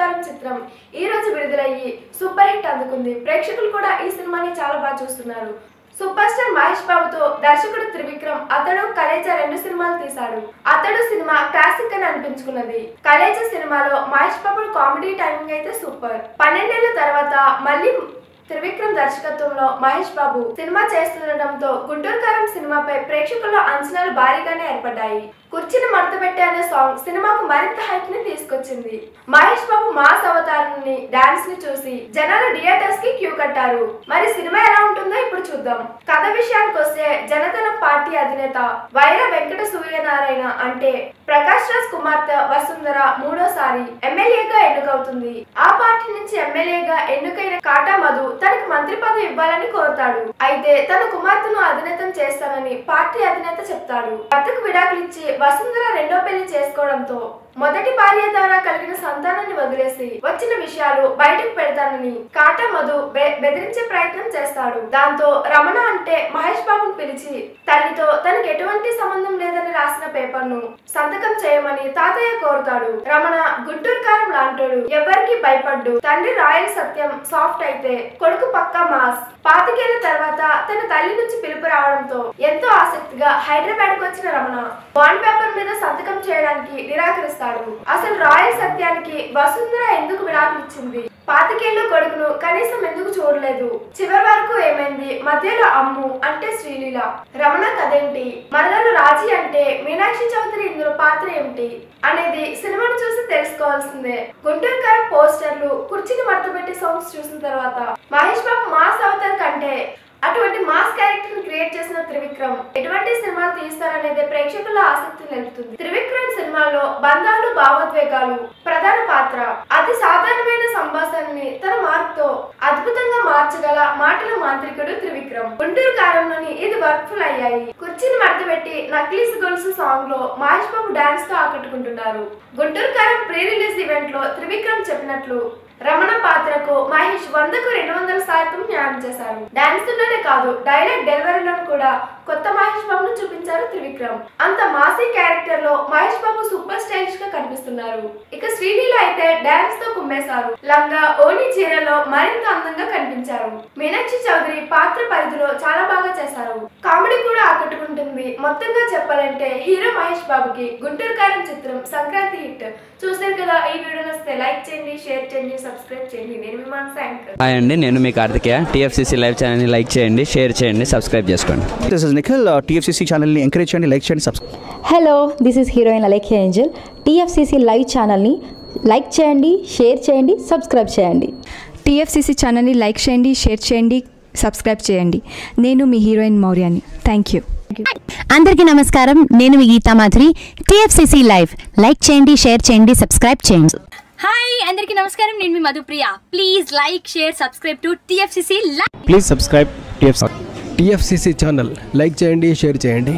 గుంటూరుకారం చిత్రం ఈ రోజు విడుదలయ్యి సూపర్ హిట్ అందుకుంది. ప్రేక్షకులు కూడా ఈ సినిమాని చాలా బాగా చూస్తున్నారు. సూపర్ స్టార్ మహేష్ బాబుతో దర్శకుడు త్రివిక్రమ్ అతడు కలేజా 2 సినిమాలు తీశాడు. అతడు సినిమా క్లాసిక్ అని అనిపించుకున్నది. కలేజా సినిమాలో మహేష్ బాబు కామెడీ టైమింగ్ అయితే సూపర్. 12 ఏళ్ల తర్వాత మళ్ళీ త్రివిక్రమ్ దర్శకత్వంలో మహేష్ బాబు సినిమా చేస్తుండటంతో గుంటూరుకారం సినిమాపై ప్రేక్షకుల్లో అంచనాలు భారీగానే ఏర్పడ్డాయి. కుర్చీని మడతపెట్టే అనే సాంగ్ సినిమాకు మరింత హైప్ ని తీసుకొచ్చింది. మహేష్ బాబు మాస్ అవతారాన్ని డాన్స్ ని చూసి జనాలు థియేటర్స్ కి క్యూ కట్టారు. మరి సినిమా ఎలా ఉంటుందో ఇప్పుడు చూద్దాం. కథ విషయానికి వస్తే జనసేన పార్టీ అధినేత వైర వెంకట సూర్యనారాయణ అంటే ప్రకాష్ రాజ్ కుమార్తె వసుంధర మూడోసారి ఎమ్మెల్యేగా ఎన్నికవుతుంది. ఆ పార్టీ నుంచి ఎమ్మెల్యేగా ఎన్నికైన కాటా మధు తనకు మంత్రి పదవి ఇవ్వాలని కోరుతాడు. అయితే తన కుమార్తెను అధినేతం చేస్తానని పార్టీ అధినేత చెప్తాడు. భర్తకు విడాకులు ఇచ్చి వసుంధర రెండో పెళ్లి చేసుకోవడంతో మొదటి భార్య ద్వారా కలిగిన సంతానాన్ని వదిలేసి వచ్చిన విషయాలు బయటకు పెడతానని కాటా మధు బెదిరించే ప్రయత్నం చేస్తాడు. దాంతో రమణ అంటే మహేష్ బాబును పిలిచి తల్లితో తనకు ఎటువంటి సంబంధం లేదని రాసిన పేపర్ ను సంతకం చేయమని తాతయ్య కోరుతాడు. రమణ గుంటూరుకారం లాంటోడు, ఎవరికి భయపడ్డు. తండ్రి రాయల్ సత్యం సాఫ్ట్ అయితే కొడుకు పక్కా మాస్. 25 ఏళ్ల తర్వాత తన తల్లి నుంచి పిలుపు రావడంతో ఎంతో ఆసక్తిగా హైదరాబాద్ కు వచ్చిన రమణ బాండ్ పేపర్ మీద సంతకం చేయడానికి నిరాకరిస్తాడు. అసలు రాయల్ సత్యానికి వసుంధర ఎందుకు విడాకులు ఇచ్చింది? 25 ఏళ్ల కొడుకును కనీసం ఎందుకు చూడలేదు? చివరి వరకు ఏమైంది? మధ్యలో అమ్ము అంటే శ్రీలీల. రమణ కథేంటి? మరదలు రాజీ అంటే మీనాక్షి చౌదరి ఇందులో పాత్ర ఏమిటి అనేది సినిమాను చూసి తెలుసుకోవాల్సిందే. గుంటూరుకారం పోస్టర్లు, కుర్చీని మడతపెట్టి సాంగ్స్ చూసిన తర్వాత మహేష్ బాబు మాస్ అవతార్ కంటే అటువంటి మాస్ క్యారెక్టర్ ని క్రియేట్ చేసిన త్రివిక్రమ్ ఎటువంటి సినిమాలు తీస్తారనేది ప్రేక్షకుల ఆసక్తి నిలుపుతుంది. త్రివిక్రమ్ సినిమాలో బంధాలు, భావోద్వేగాలు ప్రధాన పాత్ర. అతి సాధారణమైన సంభాషణని తన మార్పుతో అద్భుతంగా మార్చగల మాటల మాంత్రికుడు త్రివిక్రమ్. గుంటూరు కారంలోని ఇది వర్క్ఫుల్ అయ్యాయి. కుర్చీని మడతపెట్టి నక్లీస్ గొలుసు సాంగ్ లో మహేష్ బాబు డాన్స్ తో ఆకట్టుకుంటున్నారు. గుంటూరు కారం ప్రీ రిలీజ్ ఈవెంట్ లో త్రివిక్రమ్ చెప్పినట్లు రమణ పాత్రకు మహేష్ 100కు 200% న్యాయం చేశారు. డాన్స్ లోనే కాదు, డైలాగ్ డెలివరీలో కూడా కొత్త మహేష్ బాబును చూపించారు త్రివిక్రమ్. అంత మాసీ క్యారెక్టర్ లో మహేష్ బాబు సూపర్ స్టైలిష్ గా కనిపిస్తున్నారు. ఇక శ్రీలీల అయితే డాన్స్ తో కుమ్మేశారు. లంగా ఓణి చీరలో మరింత అందంగా కనిపించారు. మీనాక్షి చౌదరి పాత్ర పరిధిలో చాలా బాగా చేశారు. కామెడీ కూడా ఆకట్టుకుంటుంది. మొత్తంగా చెప్పాలంటే హీరో మహేష్ బాబుకి గుంటూరుకారం చిత్రం సంక్రాంతి హిట్. చూసారు కదా, ఈ వీడియో నచ్చితే లైక్ చేయండి, షేర్ చేయండి, సబ్స్క్రైబ్ చేయండి. నేను మీ యాంకర్. హాయ్ అండి, నేను మీ కార్తికేయ. టీఎఫ్సీసీ లైవ్ ఛానల్ని లైక్ చేయండి, షేర్ చేయండి, సబ్స్క్రైబ్ చేసుకోండి. This is Nikhil. టీఎఫ్సీసీ ఛానల్ని ఎంకరేజ్ చేయండి, లైక్ చేయండి, subscribe. Hello, this is heroine Alekhya Angel. TFCC live ఛానల్ని లైక్ చేయండి, షేర్ చేయండి, సబ్స్క్రైబ్ చేయండి. టీఎఫ్సీసీ ఛానల్ని లైక్ చేయండి, షేర్ చేయండి, సబ్స్క్రైబ్ చేయండి. నేను మీ హీరోయిన్ మౌర్యాని. Thank you. అందరికీ నమస్కారం, నేను మీ Geetha Madhuri. TFCC live like చేయండి, షేర్ చేయండి, సబ్స్క్రైబ్ చేయండి. హాయ్ అందరికీ నమస్కారం, నేను మీ Madhupriya. Please like, share, subscribe to TFCC live. Please subscribe TFCC channel. Like చేయండి, షేర్ చేయండి.